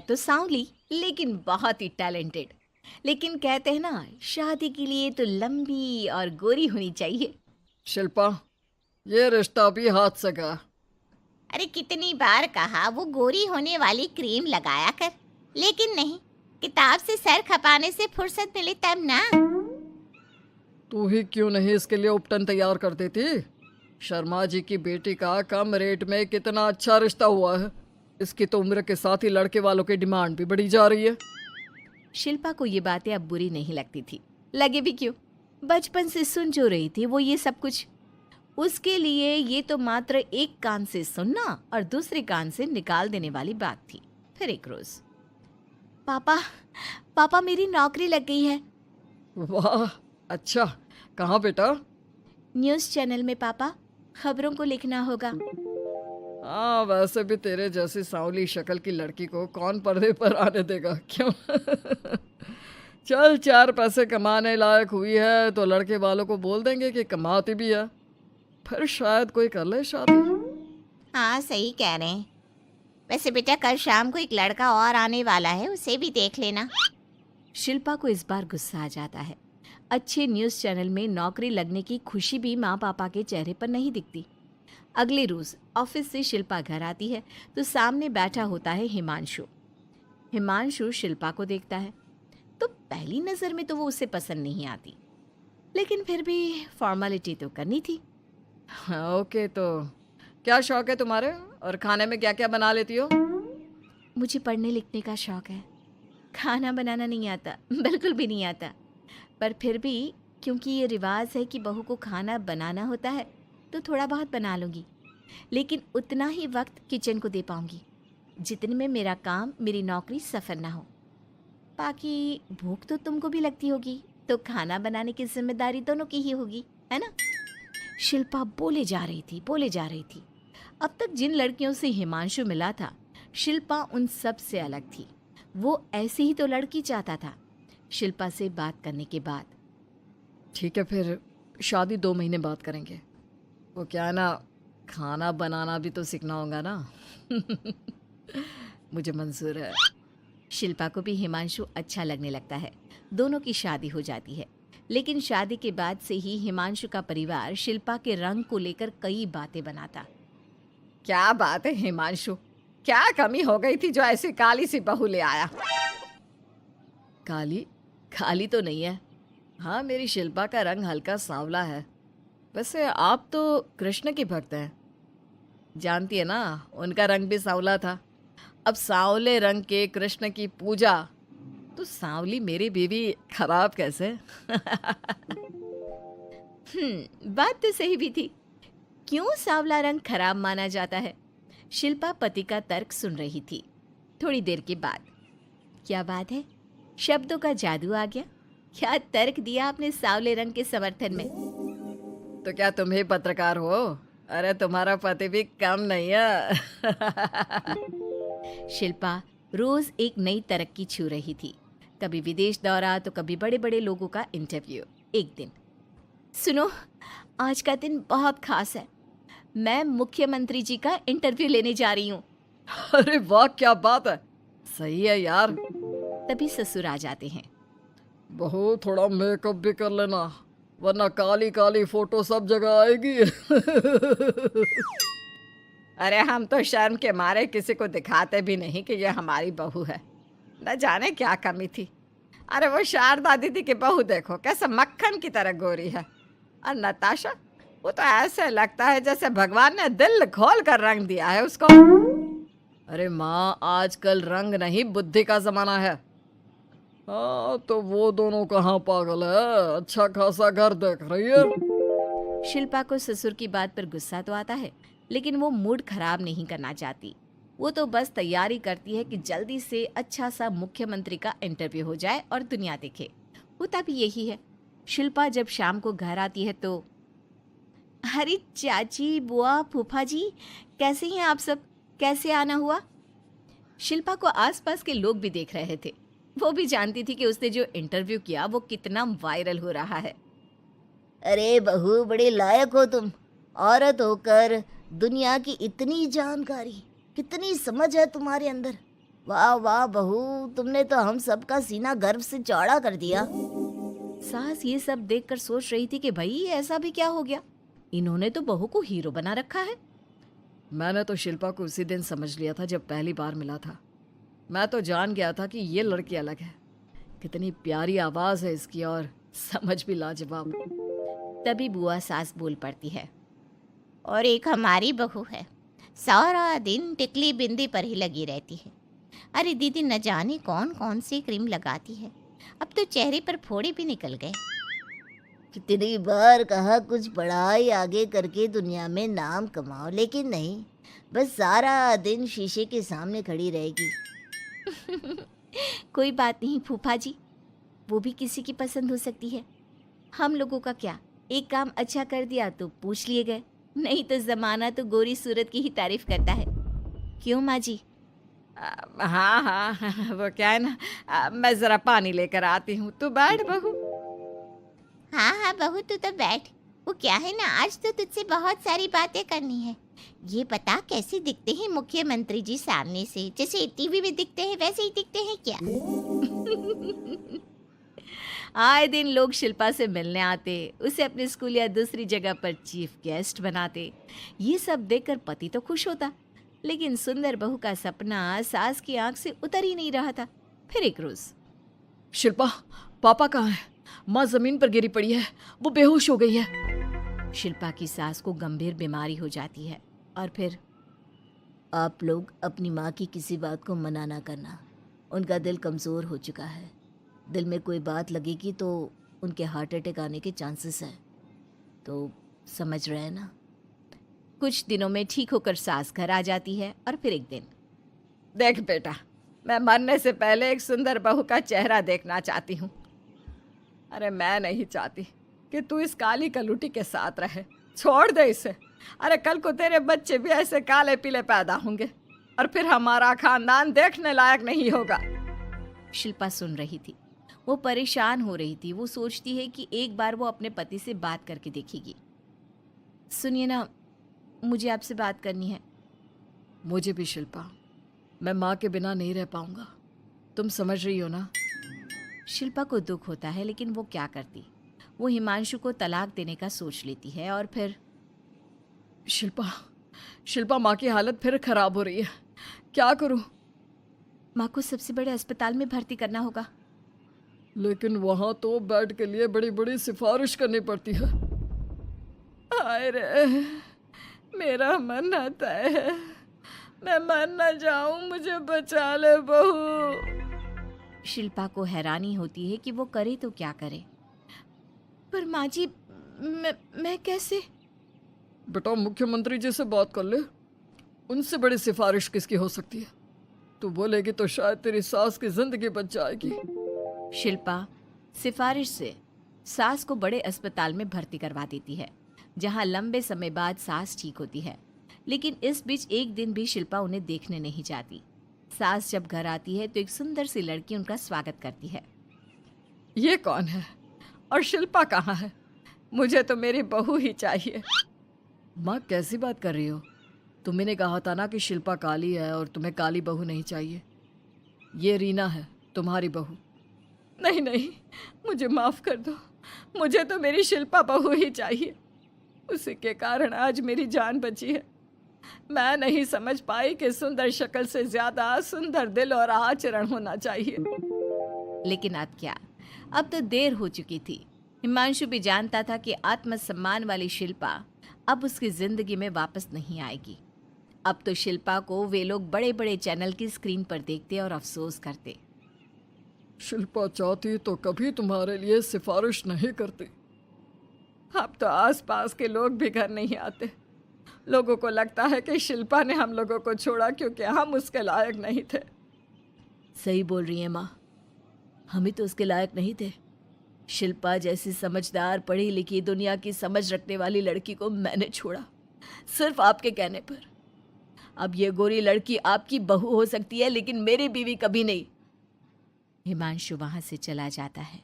तो सांवली लेकिन बहुत ही टैलेंटेड। लेकिन कहते हैं ना, शादी के लिए तो लंबी और गोरी होनी चाहिए। शिल्पा, ये रिश्ता भी हाथ से गया। अरे कितनी बार कहा वो गोरी होने वाली क्रीम लगाया कर, लेकिन नहीं, किताब से सर खपाने से फुर्सत मिले तब ना। तू ही क्यों नहीं इसके लिए उपटन तैयार कर देती? शर्मा जी की बेटी का कम रेट में कितना अच्छा रिश्ता हुआ है। इसकी तो उम्र के साथ ही लड़के वालों की डिमांड भी बढ़ी जा रही है। शिल्पा को ये बातें अब बुरी नहीं लगती थी। लगे भी क्यों, बचपन से सुन जो रही थी वो ये सब कुछ। उसके लिए ये तो मात्र एक कान से सुनना और दूसरे कान से निकाल देने वाली बात थी। फिर एक रोज, पापा पापा मेरी नौकरी लग गई है। वाह, अच्छा। कहाँ बेटा? न्यूज़ चैनल में पापा, खबरों को लिखना होगा। हाँ, वैसे भी तेरे जैसी सांवली शक्ल की लड़की को कौन पर्दे पर आने देगा, क्यों? चल, 4 पैसे कमाने लायक हुई है तो लड़के वालों को बोल देंगे कि कमाती भी है। फिर शायद कोई कर ले शादी। हाँ सही कह रहे हैं। वैसे बेटा कल शाम को एक लड़का और आने वाला है, उसे भी देख लेना। शिल्पा को इस बार गुस्सा आ जाता है। अच्छे न्यूज़ चैनल में नौकरी लगने की खुशी भी माँ पापा के चेहरे पर नहीं दिखती। अगले रोज ऑफिस से शिल्पा घर आती है तो सामने बैठा होता है हिमांशु। हिमांशु शिल्पा को देखता है तो पहली नज़र में तो वो उसे पसंद नहीं आती, लेकिन फिर भी फॉर्मेलिटी तो करनी थी। हाँ, ओके, तो क्या शौक है तुम्हारे और खाने में क्या क्या बना लेती हो? मुझे पढ़ने लिखने का शौक है, खाना बनाना नहीं आता, बिल्कुल भी नहीं आता। पर फिर भी क्योंकि ये रिवाज है कि बहू को खाना बनाना होता है तो थोड़ा बहुत बना लूँगी, लेकिन उतना ही वक्त किचन को दे पाऊँगी जितने में मेरा काम, मेरी नौकरी सफ़र ना हो। बाकी भूख तो तुमको भी लगती होगी, तो खाना बनाने की जिम्मेदारी दोनों की ही होगी, है ना? शिल्पा बोले जा रही थी, बोले जा रही थी। अब तक जिन लड़कियों से हिमांशु मिला था, शिल्पा उन सब से अलग थी। वो ऐसी ही तो लड़की चाहता था। शिल्पा से बात करने के बाद, ठीक है, फिर शादी 2 महीने बाद करेंगे। वो क्या है ना, खाना बनाना भी तो सीखना होगा ना। मुझे मंजूर है। शिल्पा को भी हिमांशु अच्छा लगने लगता है। दोनों की शादी हो जाती है, लेकिन शादी के बाद से ही हिमांशु का परिवार शिल्पा के रंग को लेकर कई बातें बनाता। क्या बात है हिमांशु, क्या कमी हो गई थी जो ऐसी काली सी बहू ले आया? काली काली तो नहीं है। हाँ, मेरी शिल्पा का रंग हल्का सांवला है। वैसे आप तो कृष्ण की भक्त हैं, जानती है ना, उनका रंग भी सांवला था। अब सांवले रंग के कृष्ण की पूजा, तो सांवली मेरी बीवी खराब कैसे? बात तो सही भी थी। क्यों सांवला रंग खराब माना जाता है? शिल्पा पति का तर्क सुन रही थी। थोड़ी देर के बाद, क्या बात है, शब्दों का जादू आ गया। क्या तर्क दिया आपने सांवले रंग के समर्थन में? तो क्या तुम ही पत्रकार हो? अरे तुम्हारा पति भी कम नहीं है। शिल्पा रोज एक नई तरक्की छू रही थी। कभी विदेश दौरा तो कभी बड़े बड़े लोगों का इंटरव्यू। एक दिन, सुनो, आज का दिन बहुत खास है। मैं मुख्यमंत्री जी का इंटरव्यू लेने जा रही हूँ। अरे वाह, क्या बात है, सही है यार। तभी ससुर आ जाते हैं। बहू, थोड़ा मेकअप भी कर लेना, वरना काली काली फोटो सब जगह आएगी। अरे हम तो शर्म के मारे किसी को दिखाते भी नहीं कि ये हमारी बहू है। न जाने क्या कमी थी। अरे वो शारदा दीदी की बहू देखो, कैसे मक्खन की तरह गोरी है। और नताशा, वो तो ऐसे लगता है जैसे भगवान ने दिल खोल कर रंग दिया है उसको। अरे माँ, आजकल रंग नहीं बुद्धि का जमाना है। हाँ, तो वो दोनों कहाँ पागल है, अच्छा खासा घर देख रही है। शिल्पा को ससुर की बात पर गुस्सा तो आता है, लेकिन वो मूड खराब नहीं करना चाहती। वो तो बस तैयारी करती है कि जल्दी से अच्छा सा मुख्यमंत्री का इंटरव्यू हो जाए और दुनिया देखे। होता भी यही है। शिल्पा जब शाम को घर आती है तो, अरे चाची, बुआ, फूफा जी, कैसे हैं आप सब? कैसे आना हुआ? शिल्पा को आसपास के लोग भी देख रहे थे। वो भी जानती थी कि उसने जो इंटरव्यू किया वो कितना वायरल हो रहा है। अरे बहू, बड़े लायक हो तुम। औरत होकर दुनिया की इतनी जानकारी, कितनी समझ है तुम्हारे अंदर। वाह वाह बहू, तुमने तो हम सबका सीना गर्व से चौड़ा कर दिया। सास ये सब देखकर सोच रही थी कि भाई ऐसा भी क्या हो गया, इन्होंने तो बहू को हीरो बना रखा है। मैंने तो शिल्पा को उसी दिन समझ लिया था जब पहली बार मिला था। मैं तो जान गया था कि ये लड़की अलग है। कितनी प्यारी आवाज़ है इसकी और समझ भी लाजवाब। तभी बुआ सास बोल पड़ती है, और एक हमारी बहू है, सारा दिन टिकली बिंदी पर ही लगी रहती है। अरे दीदी, न जाने कौन कौन सी क्रीम लगाती है, अब तो चेहरे पर फोड़े भी निकल गए। कितनी बार कहा कुछ पढ़ाई आगे करके दुनिया में नाम कमाओ, लेकिन नहीं, बस सारा दिन शीशे के सामने खड़ी रहेगी। कोई बात नहीं फूफा जी, वो भी किसी की पसंद हो सकती है। हम लोगों का क्या, एक काम अच्छा कर दिया तो पूछ लिए गए, नहीं तो जमाना तो गोरी सूरत की ही तारीफ करता है। क्यों माँ जी? हाँ हाँ, वो क्या है ना, मैं ज़रा पानी लेकर आती हूँ, तू बैठ बहू। हाँ हाँ बहू, तू तो बैठ। वो क्या है ना, आज तो तुझसे बहुत सारी बातें करनी है। ये बता, कैसे दिखते हैं मुख्यमंत्री जी सामने से? जैसे टीवी में दिखते हैं वैसे ही दिखते हैं क्या? आए दिन लोग शिल्पा से मिलने आते, उसे अपने स्कूल या दूसरी जगह पर चीफ गेस्ट बनाते। ये सब देखकर पति तो खुश होता, लेकिन सुंदर बहू का सपना सास की आंख से उतर ही नहीं रहा था। फिर एक रोज, शिल्पा, पापा कहाँ है? माँ जमीन पर गिरी पड़ी है, वो बेहोश हो गई है। शिल्पा की सास को गंभीर बीमारी हो जाती है और फिर आप लोग अपनी माँ की किसी बात को मना ना करना, उनका दिल कमज़ोर हो चुका है। दिल में कोई बात लगेगी तो उनके हार्ट अटैक आने के चांसेस हैं, तो समझ रहे हैं ना। कुछ दिनों में ठीक होकर सास घर आ जाती है और फिर एक दिन, देख बेटा, मैं मरने से पहले एक सुंदर बहू का चेहरा देखना चाहती हूँ। अरे मैं नहीं चाहती कि तू इस काली कलूटी के साथ रहे, छोड़ दे इसे। अरे कल को तेरे बच्चे भी ऐसे काले पीले पैदा होंगे और फिर हमारा खानदान देखने लायक नहीं होगा। शिल्पा सुन रही थी, वो परेशान हो रही थी। वो सोचती है कि एक बार वो अपने पति से बात करके देखेगी। सुनिए ना, मुझे आपसे बात करनी है। मुझे भी शिल्पा, मैं माँ के बिना नहीं रह पाऊंगा, तुम समझ रही हो ना। शिल्पा को दुख होता है, लेकिन वो क्या करती। वो हिमांशु को तलाक देने का सोच लेती है और फिर शिल्पा, माँ की हालत फिर खराब हो रही है, क्या करूँ? माँ को सबसे बड़े अस्पताल में भर्ती करना होगा। लेकिन वहाँ तो बेड के लिए बड़ी बड़ी सिफारिश करनी पड़ती है। हाय रे, मेरा मन आता है, मैं मर न जाऊं, मुझे बचा ले बहू। शिल्पा को हैरानी होती है कि वो करे तो क्या करे। पर माँ जी, मैं कैसे? बेटा, मुख्यमंत्री जी से बात कर ले, उनसे बड़ी सिफारिश किसकी हो सकती है? तू बोलेगी तो शायद तेरी सास की जिंदगी बच जाएगी। शिल्पा सिफारिश से सास को बड़े अस्पताल में भर्ती करवा देती है, जहां लंबे समय बाद सास ठीक होती है। लेकिन इस बीच एक दिन भी शिल्पा उन्हें देखने नहीं जाती। सास जब घर आती है तो एक सुंदर सी लड़की उनका स्वागत करती है। ये कौन है और शिल्पा कहाँ है? मुझे तो मेरी बहू ही चाहिए। माँ, कैसी बात कर रही हो? तुमने कहा था ना कि शिल्पा काली है और तुम्हें काली बहू नहीं चाहिए। ये रीना है, तुम्हारी बहू। नहीं नहीं, मुझे माफ़ कर दो, मुझे तो मेरी शिल्पा बहू ही चाहिए। उसी के कारण आज मेरी जान बची है। मैं नहीं समझ पाई कि सुंदर शक्ल से ज़्यादा सुंदर दिल और आचरण होना चाहिए। लेकिन अब क्या, अब तो देर हो चुकी थी। हिमांशु भी जानता था कि आत्मसम्मान वाली शिल्पा अब उसकी जिंदगी में वापस नहीं आएगी। अब तो शिल्पा को वे लोग बड़े बड़े चैनल की स्क्रीन पर देखते और अफसोस करते। शिल्पा चाहती तो कभी तुम्हारे लिए सिफारिश नहीं करती। अब तो आसपास के लोग भी घर नहीं आते। लोगों को लगता है कि शिल्पा ने हम लोगों को छोड़ा क्योंकि हम उसके लायक नहीं थे। सही बोल रही है माँ, हम ही तो उसके लायक नहीं थे। शिल्पा जैसी समझदार, पढ़ी लिखी, दुनिया की समझ रखने वाली लड़की को मैंने छोड़ा, सिर्फ आपके कहने पर। अब ये गोरी लड़की आपकी बहू हो सकती है, लेकिन मेरी बीवी कभी नहीं। हिमांशु वहां से चला जाता है।